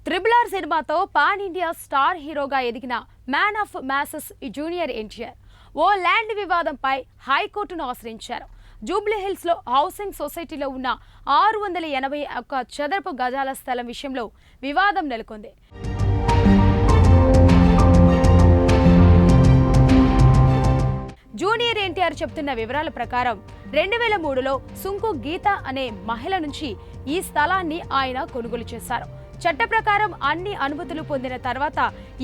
Triple R సినిమాతో pan India star హీరోగా ఎదిగిన man of masses junior NTR ఓ ల్యాండ్ వివాదంపై హైకోర్టును ఆశ్రయించారు. జూబ్లీహిల్స్ లో హౌసింగ్ సొసైటీలో ఉన్న 681 చదరపు గజాల స్థలం విషయంలో వివాదం నెలకొంది. జూనియర్ ఎన్టీఆర్ చెప్తున్న వివరాల ప్రకారం 2003లో సుంకు గీత అనే మహిళ నుంచి ఈ స్థలాన్ని ఆయన కొనుగోలు చేశారు. చట్ట ప్రకారం అన్ని అనుమతులు పొందిన తర్వాత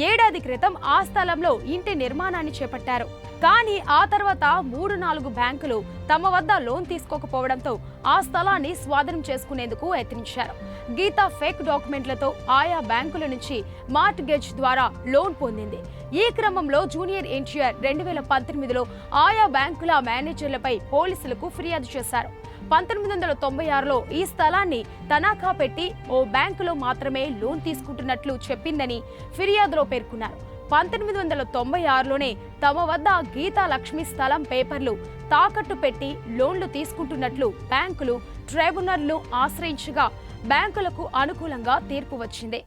ఏడాది క్రితం ఆ స్థలంలో ఇంటి నిర్మాణాన్ని చేపట్టారు. కానీ ఆ తర్వాత 3-4 బ్యాంకులు తమ వద్ద లోన్ తీసుకోకపోవడంతో ఆ స్థలాన్ని స్వాధీనం చేసుకునేందుకు యత్నించారు. గీత ఫేక్ డాక్యుమెంట్లతో ఆయా బ్యాంకుల నుంచి మార్ట్గేజ్ ద్వారా లోన్ పొందింది. ఈ క్రమంలో జూనియర్ ఎన్టీఆర్ 2018లో ఆయా బ్యాంకుల మేనేజర్లపై పోలీసులకు ఫిర్యాదు చేశారు. 1996లో ఈ స్థలాన్ని తనఖా పెట్టి ఓ బ్యాంకులో మాత్రమే లోన్ తీసుకుంటున్నట్లు చెప్పిందని ఫిర్యాదులో పేర్కొన్నారు. 1996లోనే తమ వద్ద గీతా లక్ష్మి స్థలం పేపర్లు తాకట్టు పెట్టి లోన్లు తీసుకుంటున్నట్లు బ్యాంకులు ట్రైబ్యునల్ను ఆశ్రయించగా బ్యాంకులకు అనుకూలంగా తీర్పు వచ్చింది.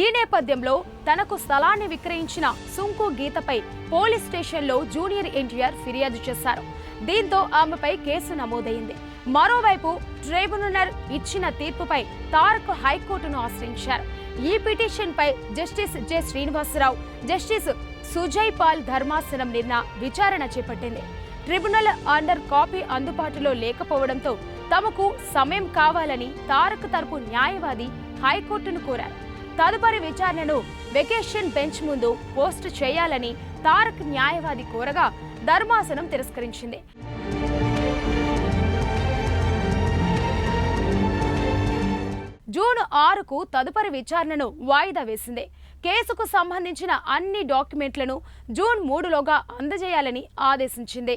ఈ నేపథ్యంలో తనకు స్థలాన్ని విక్రయించిన సుంకు గీతపై పోలీస్ స్టేషన్లో జూనియర్ ఎన్టీఆర్ ఫిర్యాదు చేశారు. దీంతో ఆమెపై కేసు నమోదైంది. మరోవైపు ట్రైబ్యునల్ ఇచ్చిన తీర్పుపై తారక్ హైకోర్టును ఆశ్రయించారు. ఈ పిటిషన్పై justice J Srinivasa Rao, justice Sujoy Paul ధర్మాసనం నిన్న విచారణ చేపట్టింది. ట్రిబ్యునల్ ఆర్డర్ కాపీ అందుబాటులో లేకపోవడంతో తమకు సమయం కావాలని తారక్ తరపు న్యాయవాది హైకోర్టును కోరారు. తదుపరి విచారణను వెకేషన్ బెంచ్ ముందు పోస్టు చేయాలని తారక్ న్యాయవాది కోరగా ధర్మాసనం తిరస్కరించింది. జూన్ 6కు తదుపరి విచారణను వాయిదా వేసింది. కేసుకు సంబంధించిన అన్ని డాక్యుమెంట్లను జూన్ 3లోగా అందజేయాలని ఆదేశించింది.